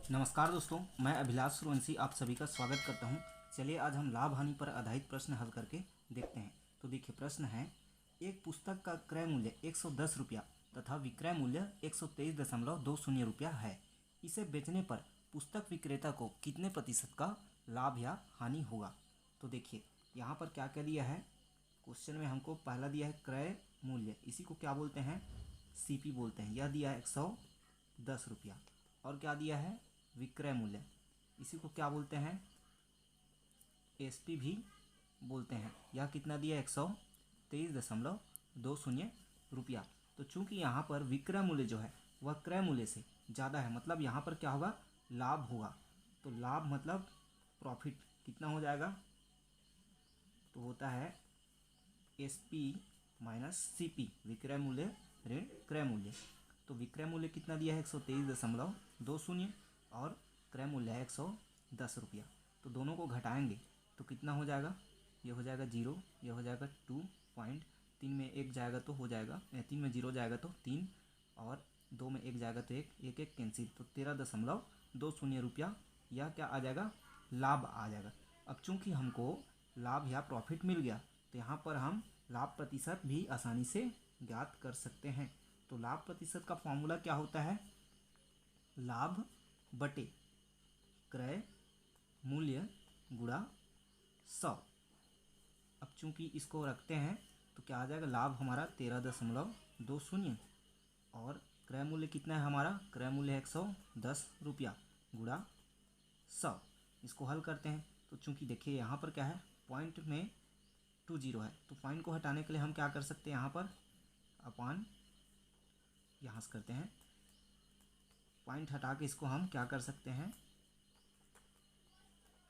नमस्कार दोस्तों, मैं अभिलाष सूर्यवंशी आप सभी का स्वागत करता हूं। चलिए आज हम लाभ हानि पर आधारित प्रश्न हल करके देखते हैं। तो देखिए प्रश्न है, एक पुस्तक का क्रय मूल्य 110 रुपया तथा विक्रय मूल्य 123.20 रुपया है। इसे बेचने पर पुस्तक विक्रेता को कितने प्रतिशत का लाभ या हानि होगा। तो देखिए यहाँ पर क्या क्या दिया है। क्वेश्चन में हमको पहला दिया है क्रय मूल्य, इसी को क्या बोलते हैं, सीपी बोलते हैं। यह दिया है 110 रुपया। और क्या दिया है, विक्रय मूल्य, इसी को क्या बोलते हैं, एसपी भी बोलते हैं। यह कितना दिया है, 123.20 रुपया। तो चूंकि यहाँ पर विक्रय मूल्य जो है वह क्रय मूल्य से ज़्यादा है, मतलब यहाँ पर क्या होगा, लाभ होगा। तो लाभ मतलब प्रॉफिट कितना हो जाएगा, तो होता है एसपी माइनस सीपी, विक्रय मूल्य ऋण क्रय मूल्य। तो विक्रय मूल्य कितना दिया है, 123.20 और क्रय मूल्य है 110 रुपया। तो दोनों को घटाएंगे तो कितना हो जाएगा, ये हो जाएगा 0, ये हो जाएगा 2.3 में 1 जाएगा तो हो जाएगा 3 में 0 जाएगा तो 3 और 2 में 1 जाएगा तो 1 कैंसिल, तो 13.20 रुपया यह क्या आ जाएगा, लाभ आ जाएगा। अब चूंकि हमको लाभ या प्रॉफिट मिल गया तो यहाँ पर हम लाभ प्रतिशत भी आसानी से ज्ञात कर सकते हैं। तो लाभ प्रतिशत का फॉर्मूला क्या होता है, लाभ बटे क्रय मूल्य गुणा 100। अब चूंकि इसको रखते हैं तो क्या आ जाएगा, लाभ हमारा 13.20 और क्रय मूल्य कितना है हमारा, क्रय मूल्य है 110 रुपया गुणा 100। इसको हल करते हैं तो चूंकि देखिए यहाँ पर क्या है, पॉइंट में 20 है, तो पॉइंट को हटाने के लिए हम क्या कर सकते हैं, यहाँ पर अपान यहाँ से करते हैं, पॉइंट हटा के इसको हम क्या कर सकते हैं,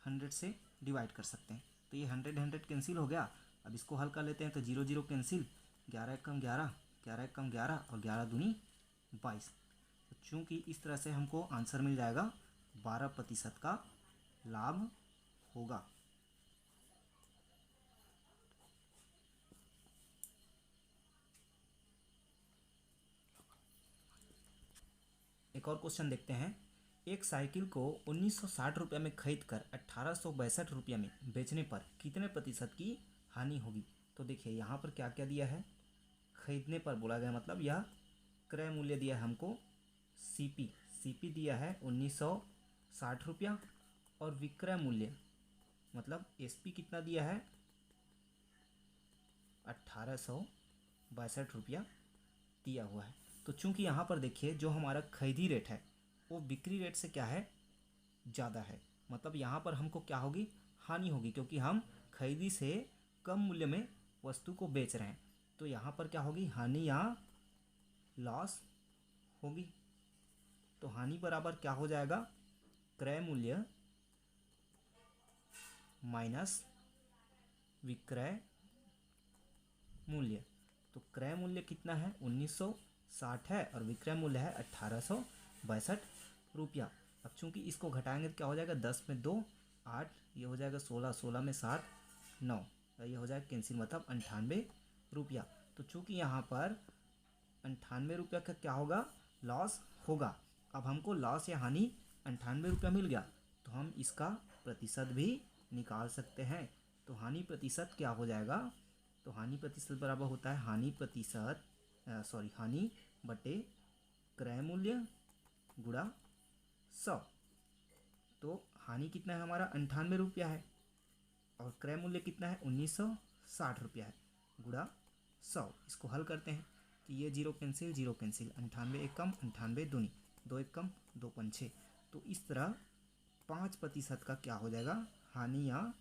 100 से डिवाइड कर सकते हैं। तो ये 100 कैंसिल हो गया। अब इसको हल कर लेते हैं तो 0 0 कैंसिल, 11 कम 11, 11 कम 11 और 11 दूनी 22। तो चूँकि इस तरह से हमको आंसर मिल जाएगा 12% का लाभ होगा। एक और क्वेश्चन देखते हैं, एक साइकिल को 1960 रुपये में खरीद कर 1862 रुपये में बेचने पर कितने प्रतिशत की हानि होगी। तो देखिए यहाँ पर क्या क्या दिया है, खरीदने पर बोला गया, मतलब यह क्रय मूल्य दिया है हमको सीपी दिया है 1960 रुपया और विक्रय मूल्य मतलब एसपी कितना दिया है 1862 रुपया दिया हुआ है। तो चूंकि यहाँ पर देखिए जो हमारा खरीदी रेट है वो बिक्री रेट से क्या है, ज़्यादा है, मतलब यहाँ पर हमको क्या होगी, हानि होगी, क्योंकि हम खरीदी से कम मूल्य में वस्तु को बेच रहे हैं। तो यहाँ पर क्या होगी, हानि या लॉस होगी। तो हानि बराबर क्या हो जाएगा, क्रय मूल्य माइनस विक्रय मूल्य। तो क्रय मूल्य कितना है, 1960 है और विक्रय मूल्य है 1862 रुपया। अब चूंकि इसको घटाएंगे तो क्या हो जाएगा, 10 में 2 8, ये हो जाएगा 16, 16 में 7 9, ये हो जाएगा कैंसिल, मतलब 98 रुपया। तो चूंकि यहाँ पर 98 रुपया का क्या होगा, लॉस होगा। अब हमको लॉस या हानि 98 रुपया मिल गया तो हम इसका प्रतिशत भी निकाल सकते हैं। तो हानि प्रतिशत क्या हो जाएगा, तो हानि प्रतिशत बराबर होता है हानि बटे क्रय मूल्य गुणा 100। तो हानि कितना है हमारा 98 रुपया है और क्रय मूल्य कितना है 1960 रुपया है गुणा 100। इसको हल करते हैं तो ये 0 कैंसिल 0 कैंसिल, 98 एक कम 98 दूनी 2 एक कम 2 पंच 6। तो इस तरह 5% का क्या हो जाएगा, हानि या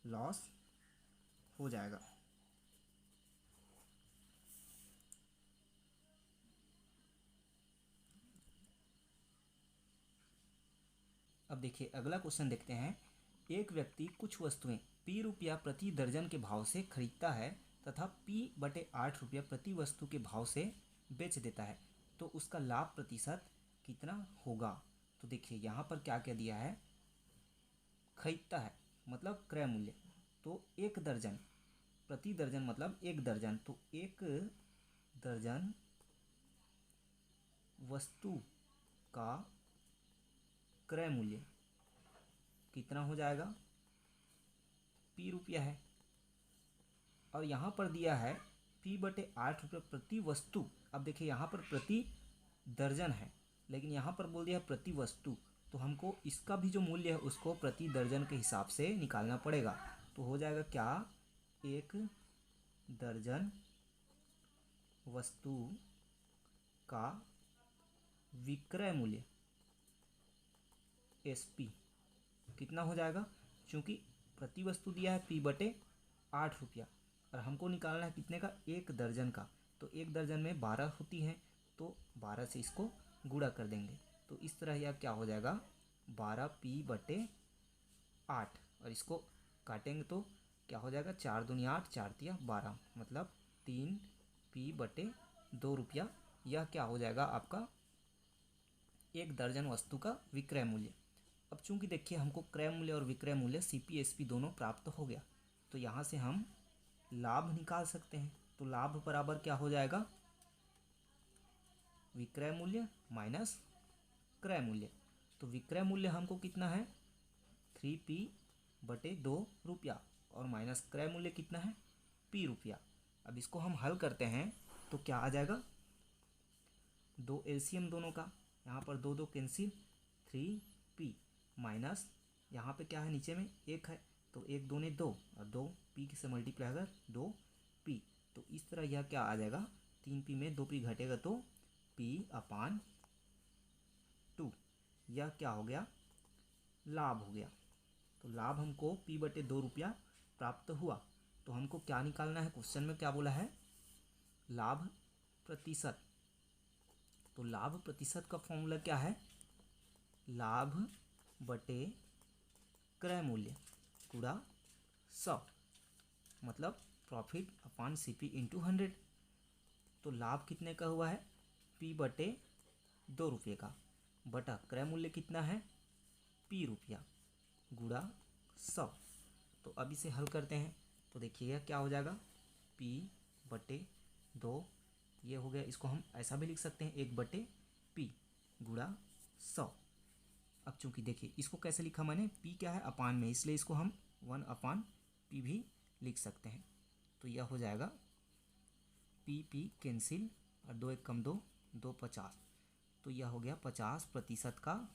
लॉस हो जाएगा। अब देखिए अगला क्वेश्चन देखते हैं, एक व्यक्ति कुछ वस्तुएं पी रुपया प्रति दर्जन के भाव से खरीदता है तथा p/8 रुपया प्रति वस्तु के भाव से बेच देता है, तो उसका लाभ प्रतिशत कितना होगा। तो देखिए यहाँ पर क्या क्या दिया है, खरीदता है मतलब क्रय मूल्य, तो एक दर्जन प्रति दर्जन मतलब एक दर्जन, तो एक दर्जन वस्तु का क्रय मूल्य कितना हो जाएगा, पी रुपया है। और यहाँ पर दिया है P/8 रुपये प्रति वस्तु। अब देखिए यहाँ पर प्रति दर्जन है, लेकिन यहाँ पर बोल दिया है प्रति वस्तु, तो हमको इसका भी जो मूल्य है उसको प्रति दर्जन के हिसाब से निकालना पड़ेगा। तो हो जाएगा क्या, एक दर्जन वस्तु का विक्रय मूल्य SP कितना हो जाएगा, क्योंकि प्रति वस्तु दिया है P/8 रुपया और हमको निकालना है कितने का, एक दर्जन का। तो एक दर्जन में 12 होती हैं, तो 12 से इसको गुणा कर देंगे। तो इस तरह यह क्या हो जाएगा, 12P/8, और इसको काटेंगे तो क्या हो जाएगा, 4 दूनी 8, 4 तिया 12, मतलब 3P/2 रुपया। यह क्या हो जाएगा आपका एक दर्जन वस्तु का विक्रय मूल्य। अब चूंकि देखिए हमको क्रय मूल्य और विक्रय मूल्य CP SP दोनों प्राप्त हो गया, तो यहाँ से हम लाभ निकाल सकते हैं। तो लाभ बराबर क्या हो जाएगा, विक्रय मूल्य माइनस क्रय मूल्य। तो विक्रय मूल्य हमको कितना है, 3P/2 रुपया, और माइनस क्रय मूल्य कितना है, P रुपया। अब इसको हम हल करते हैं तो क्या आ जाएगा, 2 LCM दोनों का, यहाँ पर 2 2 कैंसिल, 3P माइनस यहाँ पे क्या है, नीचे में 1 है, तो 1 दूनी 2 और 2P से मल्टीप्लाई अगर 2P, तो इस तरह यह क्या आ जाएगा, 3P में 2P घटेगा तो P/2। यह क्या हो गया, लाभ हो गया। तो लाभ हमको P/2 रुपया प्राप्त हुआ। तो हमको क्या निकालना है, क्वेश्चन में क्या बोला है, लाभ प्रतिशत। तो लाभ प्रतिशत का फॉर्मूला क्या है, लाभ बटे क्रय मूल्य गुणा 100, मतलब प्रॉफिट अपॉन CP इंटू 100। तो लाभ कितने का हुआ है, P/2 रुपये का, बटा क्रय मूल्य कितना है, P रुपया, गुणा 100। तो अब इसे हल करते हैं तो देखिएगा क्या हो जाएगा, P/2 ये हो गया। इसको हम ऐसा भी लिख सकते हैं, 1/P गुणा 100। अब चूंकि देखिए इसको कैसे लिखा मैंने, P क्या है अपान में, इसलिए इसको हम 1/P भी लिख सकते हैं। तो यह हो जाएगा P कैंसिल और 2 1 कम 2 2 50, तो यह हो गया 50% का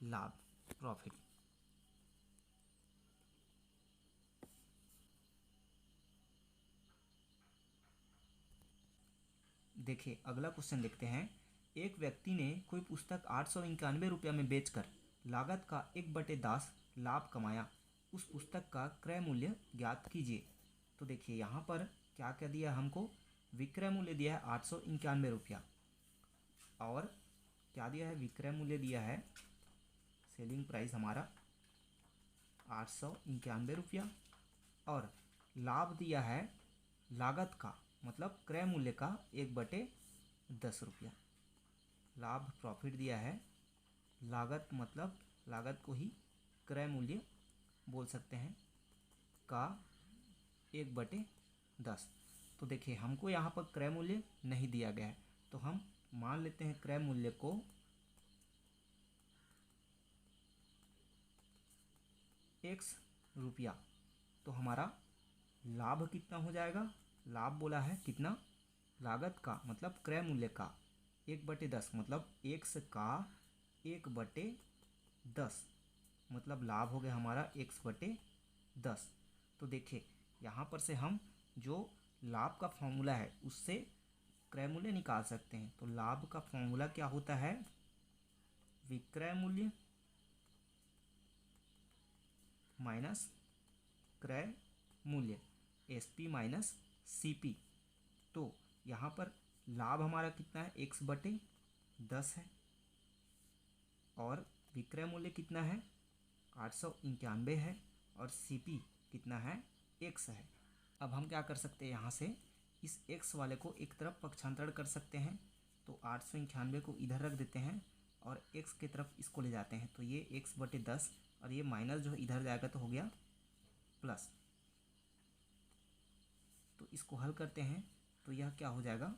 लाभ, प्रॉफिट। देखिए अगला क्वेश्चन देखते हैं। एक व्यक्ति ने कोई पुस्तक 891 रुपया में बेचकर लागत का 1/10 लाभ कमाया, उस पुस्तक का क्रय मूल्य ज्ञात कीजिए। तो देखिए यहाँ पर क्या क्या दिया हमको, विक्रय मूल्य दिया है 891 रुपया, और क्या दिया है, विक्रय मूल्य दिया है, सेलिंग प्राइस हमारा 891 रुपया, और लाभ दिया है लागत का, मतलब क्रय मूल्य का 1/10 रुपया। लाभ प्रॉफिट दिया है, लागत मतलब लागत को ही क्रय मूल्य बोल सकते हैं, का 1/10। तो देखिए हमको यहाँ पर क्रय मूल्य नहीं दिया गया है, तो हम मान लेते हैं क्रय मूल्य को X रुपया। तो हमारा लाभ कितना हो जाएगा, लाभ बोला है कितना, लागत का मतलब क्रय मूल्य का 1/10, मतलब X का 1/10, मतलब लाभ हो गया हमारा X/10। तो देखिए यहाँ पर से हम जो लाभ का फॉर्मूला है उससे क्रय मूल्य निकाल सकते हैं। तो लाभ का फॉर्मूला क्या होता है, विक्रय मूल्य माइनस क्रय मूल्य, SP माइनस CP। तो यहाँ पर लाभ हमारा कितना है, X/10 है, और विक्रय मूल्य कितना है, 891 है, और CP कितना है, X है। अब हम क्या कर सकते हैं, यहाँ से इस X वाले को एक तरफ पक्षांतरण कर सकते हैं। तो 891 को इधर रख देते हैं और X की तरफ इसको ले जाते हैं, तो ये X/10, और ये माइनस जो इधर जाएगा तो हो गया प्लस। तो इसको हल करते हैं तो यह क्या हो जाएगा,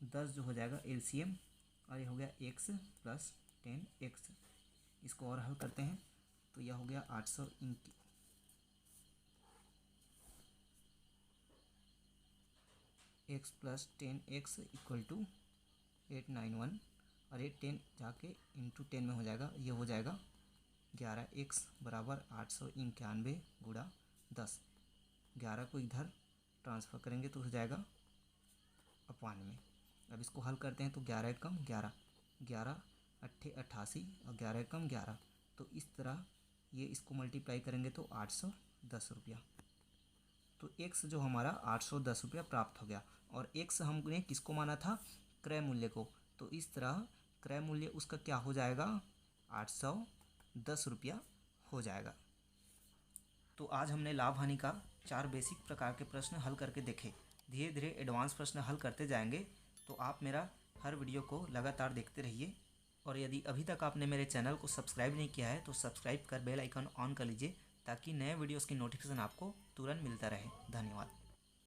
10 जो हो जाएगा एलसीएम, और ये हो गया x प्लस 10x। इसको और हल करते हैं तो यह हो गया 800 into x plus 10x equal to 891, और 10 जाके इंटू 10 में हो जाएगा, ये हो जाएगा 11x बराबर 891 गुणा 10। 11 को इधर ट्रांसफ़र करेंगे तो हो जाएगा अपवान में। अब इसको हल करते हैं तो 11 कम 11, 11 अट्ठे 88 और 11 कम 11, तो इस तरह ये इसको मल्टीप्लाई करेंगे तो 810 रुपया। तो x जो हमारा 810 रुपया प्राप्त हो गया। और x हमने किसको माना था? क्रय मूल्य को। तो इस तरह क्रय मूल्य उसका क्या हो जाएगा? 810 रुपया हो जाएगा। तो आज हमने लाभ हानि का 4 बेसिक प्रकार के प्रश्न हल करके देखे। धीरे धीरे एडवांस प्रश्न हल करते जाएंगे। तो आप मेरा हर वीडियो को लगातार देखते रहिए, और यदि अभी तक आपने मेरे चैनल को सब्सक्राइब नहीं किया है तो सब्सक्राइब कर बेल आइकन ऑन कर लीजिए, ताकि नए वीडियोस की नोटिफिकेशन आपको तुरंत मिलता रहे। धन्यवाद।